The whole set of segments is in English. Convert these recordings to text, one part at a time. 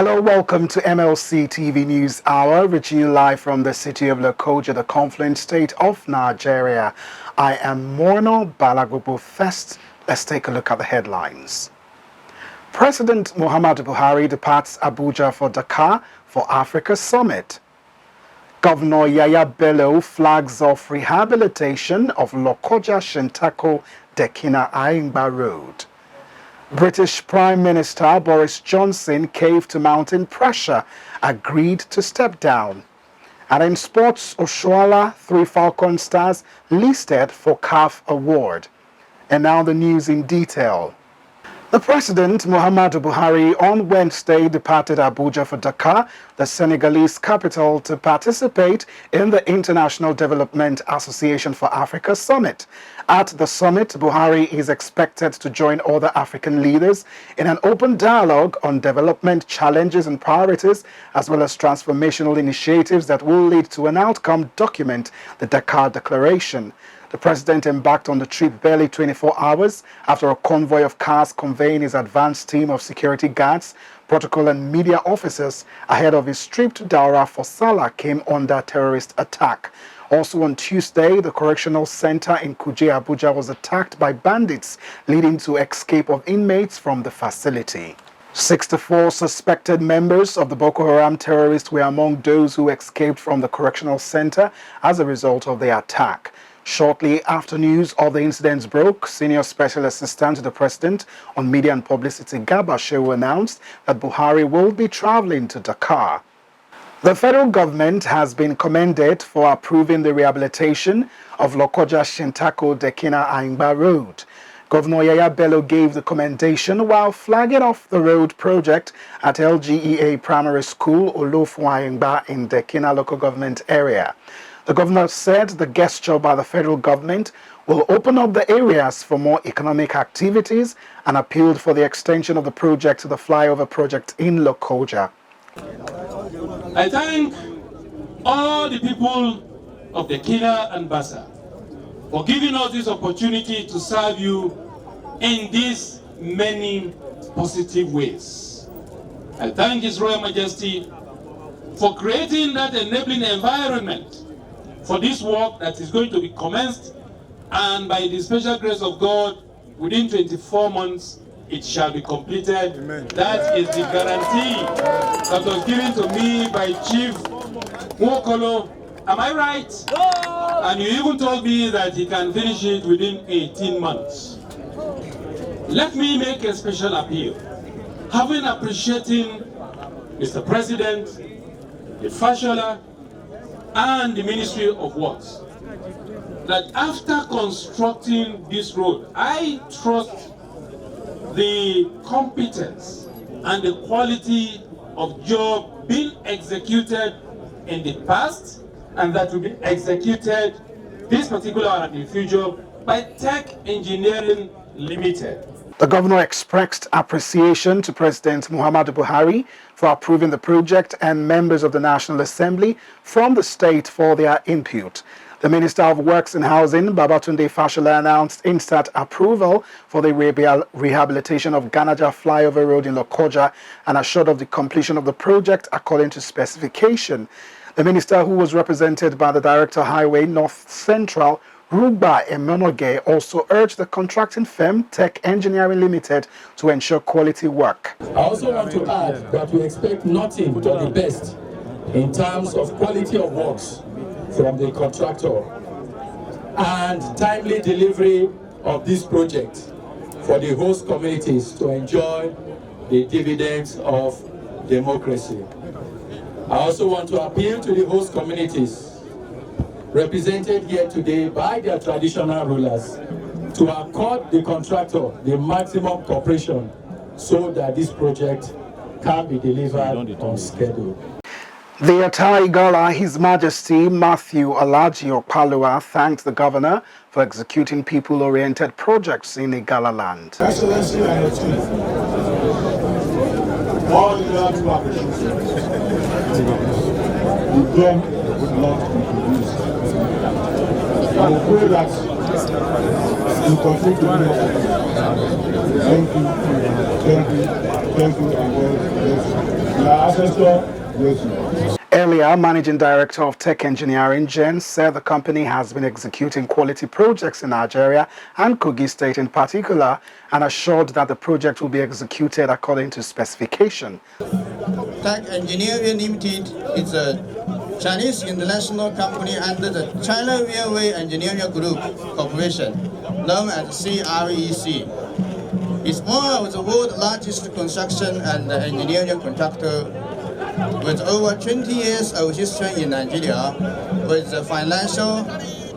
Hello, welcome to MLC TV News Hour, reaching you live from the city of LOKOJA, the confluent state of Nigeria. I am Morno Balagobo. First, let's take a look at the headlines. President Muhammadu Buhari departs Abuja for Dakar for Africa Summit. Governor Yahaya Bello flags off rehabilitation of LOKOJA-SHINTAKU-DEKINA-ANYIGBA Road. British Prime Minister Boris Johnson caved to mounting pressure, agreed to step down. And in sports, OSHOALA, 3 Falcons stars listed for CAF award. And now the news in detail. The President, Muhammadu Buhari, on Wednesday departed Abuja for Dakar, the Senegalese capital, to participate in the International Development Association for Africa Summit. At the summit, Buhari is expected to join other African leaders in an open dialogue on development challenges and priorities, as well as transformational initiatives that will lead to an outcome document, the Dakar Declaration. The president embarked on the trip barely 24 hours after a convoy of cars conveying his advanced team of security guards, protocol and media officers ahead of his trip to Daura for Salah came under terrorist attack. Also on Tuesday, the correctional center in Kuje, Abuja was attacked by bandits, leading to escape of inmates from the facility. 64 suspected members of the Boko Haram terrorists were among those who escaped from the correctional center as a result of the attack. Shortly after news of the incidents broke, Senior Special Assistant to the President on Media and Publicity Garba Shehu announced that Buhari will be traveling to Dakar. The federal government has been commended for approving the rehabilitation of LOKOJA-SHINTAKU-DEKINA-ANYIGBA Road. Governor Yahaya Bello gave the commendation while flagging off the road project at LGEA Primary School, Olofu-Ayingba in Dekina local government area. The governor said the gesture by the federal government will open up the areas for more economic activities and appealed for the extension of the project to the flyover project in LOKOJA. I thank all the people of Dekina and Bassa for giving us this opportunity to serve you in these many positive ways. I thank His Royal Majesty for creating that enabling environment for this work that is going to be commenced, and by the special grace of God, within 24 months, it shall be completed. Amen. That is the guarantee that was given to me by Chief Mwokolo. Am I right? And you even told me that he can finish it within 18 months. Let me make a special appeal. Having appreciating Mr. President, the FALCONS, and the Ministry of Works, that after constructing this road, I trust the competence and the quality of job being executed in the past and that will be executed this particular and in the future by Tech Engineering Limited. The governor expressed appreciation to President Muhammadu Buhari for approving the project and members of the National Assembly from the state for their input. The Minister of Works and Housing, Babatunde Fashola, announced instant approval for the rehabilitation of Ganaja Flyover Road in LOKOJA and assured of the completion of the project according to specification. The minister, who was represented by the Director Highway North Central, Rugba Emonoge, also urged the contracting firm Tech Engineering Limited to ensure quality work. I also want to add that we expect nothing but the best in terms of quality of works from the contractor and timely delivery of this project for the host communities to enjoy the dividends of democracy. I also want to appeal to the host communities represented here today by their traditional rulers to accord the contractor the maximum cooperation so that this project can be delivered on schedule. The Atai Gala, His Majesty Matthew Alaji Opalua, thanked the governor for executing people-oriented projects in Igala land. Excellency and your team, all the land to appreciate. You've done a lot to produce. I pray that You continue to do your Thank you, and God bless you. Your ancestor bless you. Earlier, Managing Director of Tech Engineering, Jen, said the company has been executing quality projects in Nigeria and Kogi State in particular, and assured that the project will be executed according to specification. Tech Engineering Limited is a Chinese international company under the China Railway Engineering Group Corporation, known as CREC. It's one of the world's largest construction and engineering contractor with over 20 years of history in Nigeria, with the financial,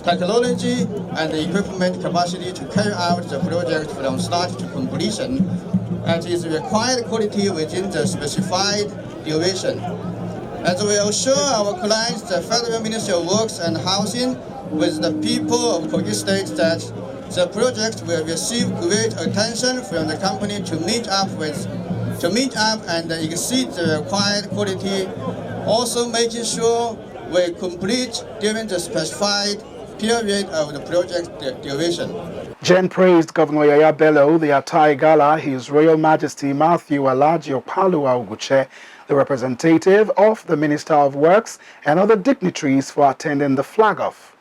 technology, and the equipment capacity to carry out the project from start to completion at its required quality within the specified duration. As we assure our clients, the Federal Ministry of Works and Housing, with the people of Kogi State, that the project will receive great attention from the company to meet up and exceed the required quality, also making sure we complete during the specified period of the project duration. Jen praised Governor Yahaya Bello, the Atai Gala, His Royal Majesty Matthew Alaji Opalua Oguche, the representative of the Minister of Works, and other dignitaries for attending the flag-off.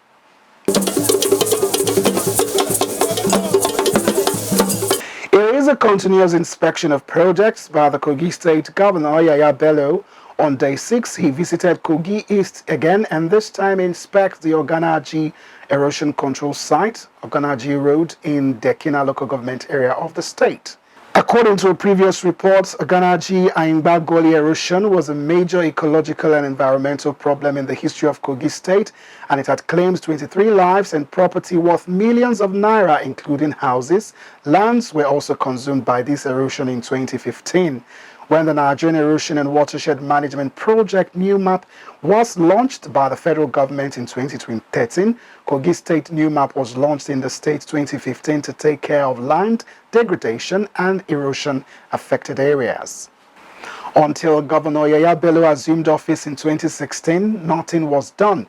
There is a continuous inspection of projects by the Kogi State Governor Yahaya Bello. On day 6, he visited Kogi East again, and this time inspects the Oganaji Erosion Control Site, Oganaji Road in Dekina local government area of the state. According to a previous report, Oganaji-Anyigba Gully erosion was a major ecological and environmental problem in the history of Kogi State, and it had claimed 23 lives and property worth millions of naira, including houses. Lands were also consumed by this erosion in 2015. When the Nigerian Erosion and Watershed Management Project New Map was launched by the federal government in 2013, Kogi State New Map was launched in the state 2015 to take care of land degradation and erosion affected areas. Until Governor Yahaya Bello assumed office in 2016, nothing was done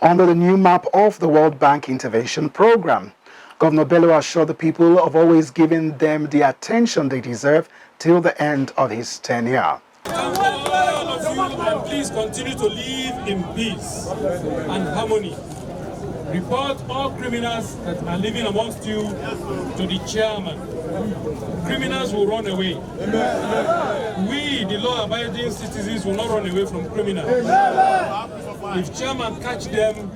under the new map of the World Bank Intervention Program. Governor Bello assured the people of always giving them the attention they deserve till the end of his tenure. Thank all of you, and please continue to live in peace and harmony. Report all criminals that are living amongst you to the chairman. Criminals will run away. We, the law-abiding citizens, will not run away from criminals. If chairman catch them,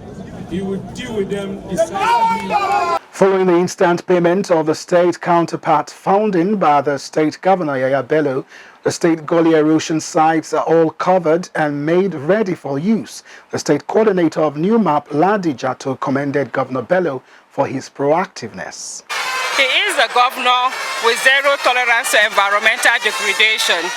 he will deal with them decisively. Following the instant payment of the state counterpart funding by the state governor Yahaya Bello, the state gully erosion sites are all covered and made ready for use. The state coordinator of New Map, Ladi Jato, commended Governor Bello for his proactiveness. He is a governor with zero tolerance to environmental degradation,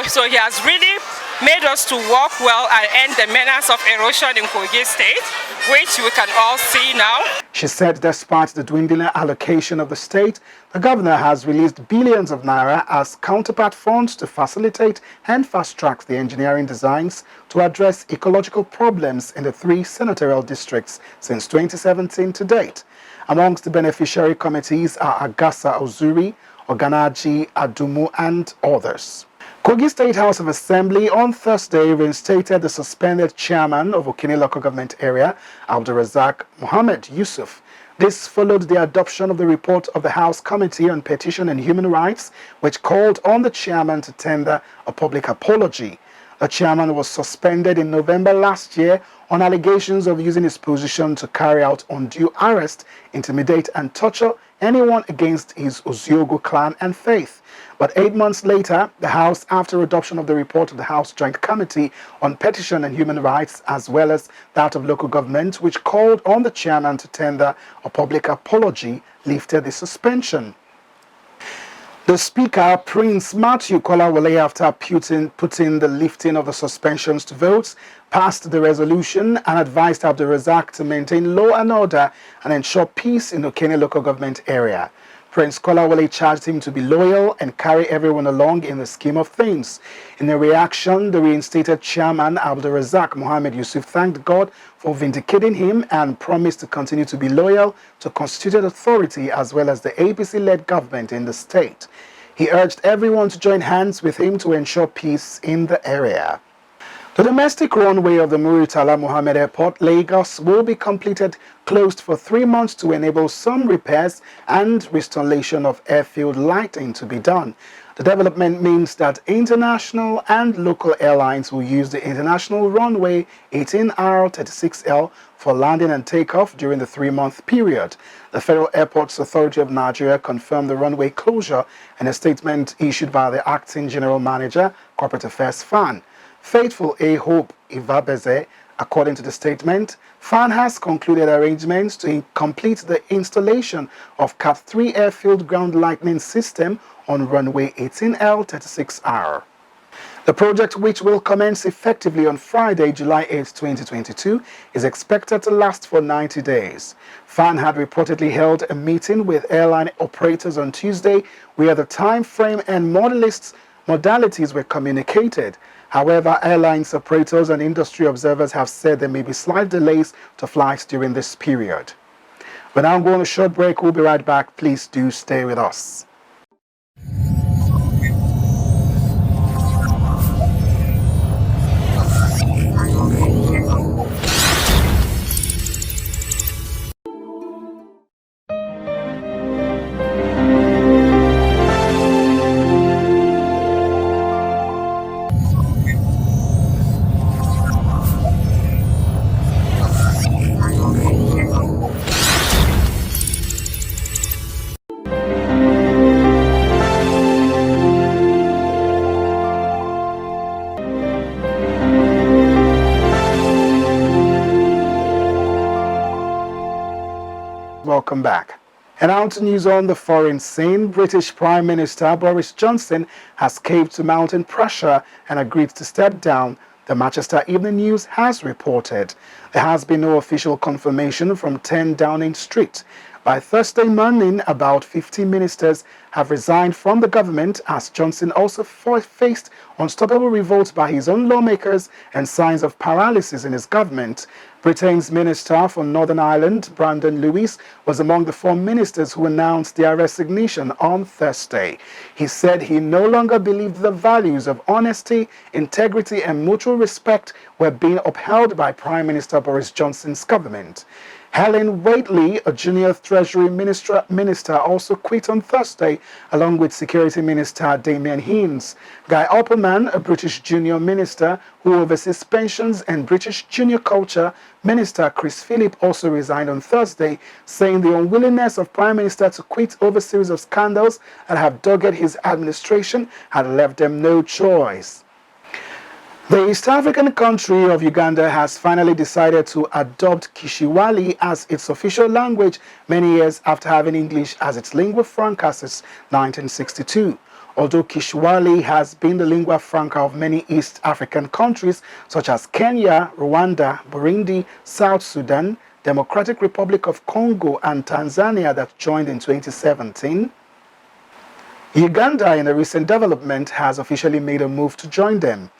so he has really made us to work well and end the menace of erosion in Kogi State, which we can all see now. She said despite the dwindling allocation of the state, the governor has released billions of naira as counterpart funds to facilitate and fast-track the engineering designs to address ecological problems in the 3 senatorial districts since 2017 to date. Amongst the beneficiary committees are Agasa Ozuri, Oganaji Adumu, and others. Kogi State House of Assembly on Thursday reinstated the suspended chairman of Okene local government area, Abdulrazak Muhammad Yusuf. This followed the adoption of the report of the House Committee on Petition and Human Rights, which called on the chairman to tender a public apology. The chairman was suspended in November last year on allegations of using his position to carry out undue arrest, intimidate, and torture anyone against his Oziogo clan and faith. But 8 months later, the House, after adoption of the report of the House Joint Committee on Petition and Human Rights, as well as that of local government, which called on the chairman to tender a public apology, lifted the suspension. The Speaker, Prince Matthew Kolawole, after putting the lifting of the suspensions to votes, passed the resolution and advised Abdulrazak to maintain law and order and ensure peace in the Okene local government area. Prince Kolawole charged him to be loyal and carry everyone along in the scheme of things. In a reaction, the reinstated chairman Abdulrazak Mohammed Yusuf thanked God for vindicating him and promised to continue to be loyal to constituted authority as well as the APC-led government in the state. He urged everyone to join hands with him to ensure peace in the area. The domestic runway of the Muritala Mohammed Airport, Lagos, will be closed for 3 months to enable some repairs and restoration of airfield lighting to be done. The development means that international and local airlines will use the international runway 18R36L for landing and takeoff during the 3-month period. The Federal Airports Authority of Nigeria confirmed the runway closure in a statement issued by the Acting General Manager, Corporate Affairs FAN. Faithful A. Hope Ivabeze, according to the statement, FAN has concluded arrangements to complete the installation of Cat 3 airfield ground lightning system on runway 18L36R. The project, which will commence effectively on Friday, July 8, 2022, is expected to last for 90 days. FAN had reportedly held a meeting with airline operators on Tuesday where the time frame and modalities were communicated. However, airlines operators and industry observers have said there may be slight delays to flights during this period. We're now going on a short break. We'll be right back. Please do stay with us. Welcome back. And now to news on the foreign scene. British Prime Minister Boris Johnson has caved to mounting pressure and agreed to step down, the Manchester Evening News has reported. There has been no official confirmation from 10 Downing Street. By Thursday morning, about 50 ministers have resigned from the government as Johnson also faced unstoppable revolt by his own lawmakers and signs of paralysis in his government. Britain's Minister for Northern Ireland, Brandon Lewis, was among the 4 ministers who announced their resignation on Thursday. He said he no longer believed the values of honesty, integrity and mutual respect were being upheld by Prime Minister Boris Johnson's government. Helen Whately, a junior Treasury minister, also quit on Thursday, along with Security Minister Damien Hincks. Guy Opperman, a British junior minister who oversees pensions, and British junior culture minister Chris Philip also resigned on Thursday, saying the unwillingness of Prime Minister to quit over a series of scandals that have dogged his administration had left them no choice. The East African country of Uganda has finally decided to adopt Kiswahili as its official language many years after having English as its lingua franca since 1962. Although Kiswahili has been the lingua franca of many East African countries such as Kenya, Rwanda, Burundi, South Sudan, Democratic Republic of Congo and Tanzania that joined in 2017, Uganda, in a recent development, has officially made a move to join them.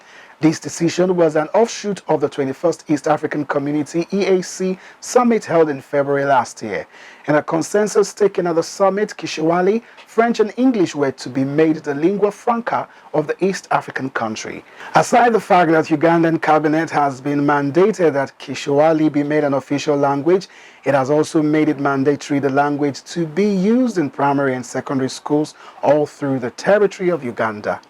This decision was an offshoot of the 21st East African Community EAC Summit held in February last year. In a consensus taken at the summit, Kiswahili, French and English were to be made the lingua franca of the East African country. Aside the fact that Ugandan cabinet has been mandated that Kiswahili be made an official language, it has also made it mandatory the language to be used in primary and secondary schools all through the territory of Uganda.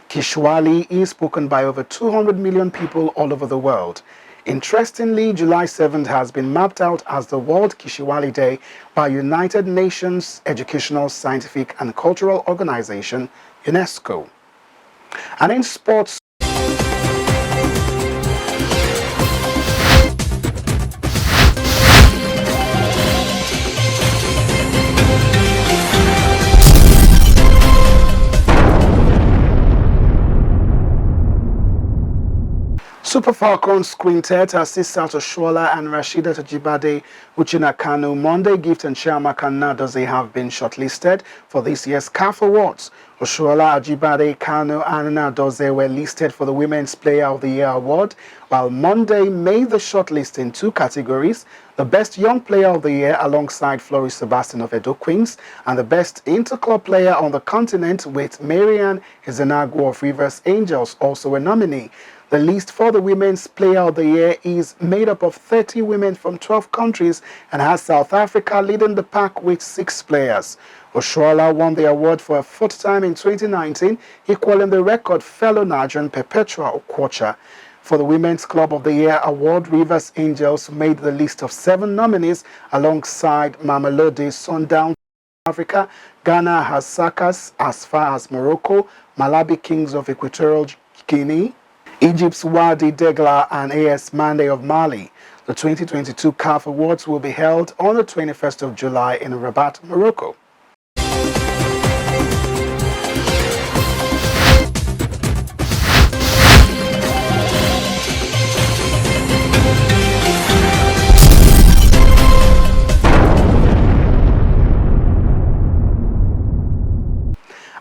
Kiswahili is spoken by over 200 million people all over the world. Interestingly, July 7th has been mapped out as the World Kiswahili Day by United Nations Educational, Scientific and Cultural Organization, UNESCO. And in sports, Super Falcons quintet Asisa OSHOALA and Rasheedat Ajibade Uchenna Kanu Monday Gift and Chiamaka Nnadozie have been shortlisted for this year's CAF Awards. OSHOALA, Ajibade, Kanu and Nnadozie were listed for the Women's Player of the Year award, while Monday made the shortlist in two categories: the Best Young Player of the Year alongside Floris Sebastian of Edo Queens, and the Best Interclub Player on the Continent with Marian Ezenagu of Rivers Angels, also a nominee. The list for the Women's Player of the Year is made up of 30 women from 12 countries and has South Africa leading the pack with 6 players. OSHOALA won the award for a fourth time in 2019, equaling the record fellow Nigerian Perpetua Okocha. For the Women's Club of the Year award, Rivers Angels made the list of 7 nominees alongside Mamelodi Sundowns Africa. Ghana has Sakas as far as Morocco, Malawi Kings of Equatorial Guinea, Egypt's Wadi Degla and AS Mande of Mali. The 2022 CAF Awards will be held on the 21st of July in Rabat, Morocco.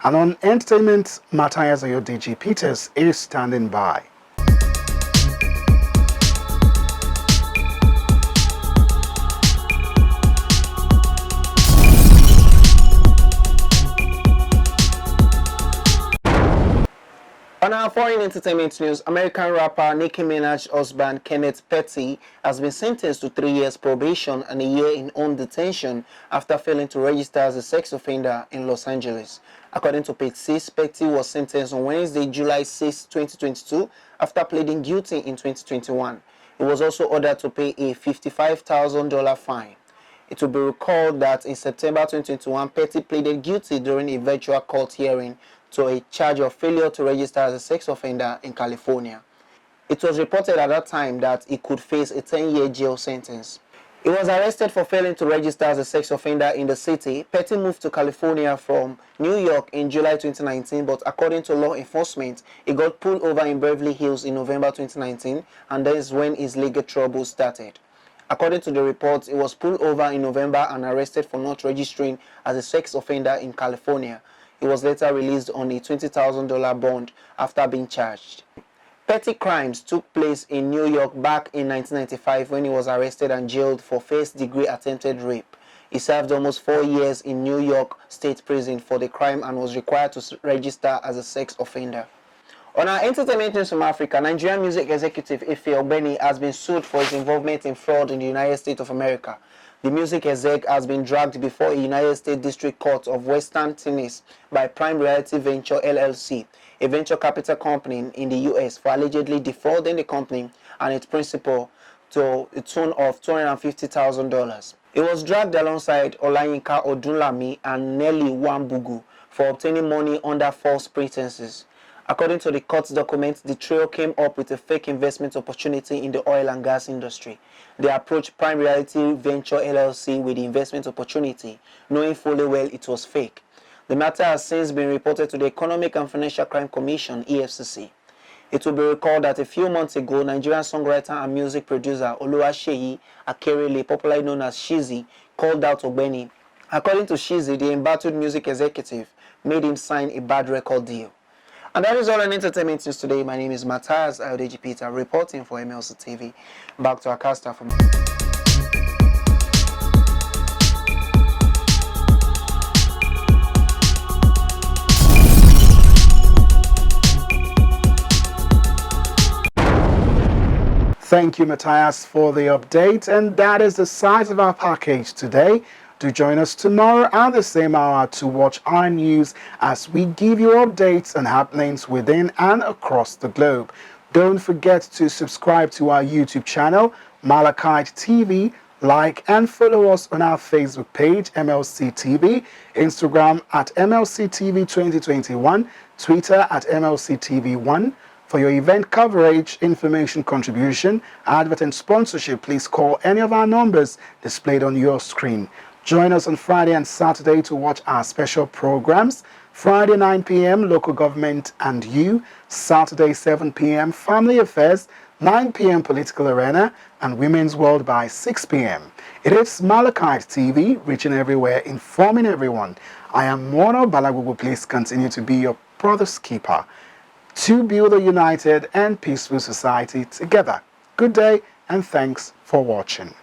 And on entertainment, Matthias Ayodeji Peters is standing by. On our foreign entertainment news, American rapper Nicki Minaj's husband Kenneth Petty has been sentenced to 3 years probation and a year in home detention after failing to register as a sex offender in Los Angeles. According to page 6, Petty was sentenced on Wednesday, July 6, 2022, after pleading guilty in 2021. He was also ordered to pay a $55,000 fine. It will be recalled that in September 2021, Petty pleaded guilty during a virtual court hearing to a charge of failure to register as a sex offender in California. It was reported at that time that he could face a 10-year jail sentence. He was arrested for failing to register as a sex offender in the city. Petty moved to California from New York in July 2019, but according to law enforcement, he got pulled over in Beverly Hills in November 2019, and that is when his legal trouble started. According to the reports, he was pulled over in November and arrested for not registering as a sex offender in California. He was later released on a $20,000 bond after being charged. Petty crimes took place in New York back in 1995 when he was arrested and jailed for first-degree attempted rape. He served almost 4 years in New York State Prison for the crime and was required to register as a sex offender. On our entertainment news from Africa, Nigerian music executive Ife Ogbeni has been sued for his involvement in fraud in the United States of America. The music exec has been dragged before a United States District Court of Western Tennessee by Prime Reality Venture LLC, a venture capital company in the U.S., for allegedly defrauding the company and its principal to a tune of $250,000. It was dragged alongside Olayinka Odunlami and Nelly Wambugu for obtaining money under false pretenses. According to the court documents, the trio came up with a fake investment opportunity in the oil and gas industry. They approached Prime Reality Venture LLC with the investment opportunity, knowing fully well it was fake. The matter has since been reported to the Economic and Financial Crime Commission, EFCC. It will be recalled that a few months ago, Nigerian songwriter and music producer Oluwaseyi Akerele, popularly known as Shizzy, called out Ogbeni. According to Shizzy, the embattled music executive made him sign a bad record deal. And that is all on entertainment news today. My name is Matthias Ayodeji Peter, reporting for MLC TV. Back to our caster for more. Thank you, Matthias, for the update. And that is the size of our package today. Do join us tomorrow at the same hour to watch our news as we give you updates and happenings within and across the globe. Don't forget to subscribe to our YouTube channel, Malachite TV, like and follow us on our Facebook page, MLC TV, Instagram at MLC TV 2021, Twitter at MLC TV1. For your event coverage, information contribution, advert and sponsorship, please call any of our numbers displayed on your screen. Join us on Friday and Saturday to watch our special programs. Friday 9 p.m. Local Government and You. Saturday 7 p.m. Family Affairs. 9 p.m. Political Arena, and Women's World by 6 p.m. It is Malachite TV, reaching everywhere, informing everyone. I am Mono Balagugu. Please continue to be your brother's keeper to build a united and peaceful society together. Good day and thanks for watching.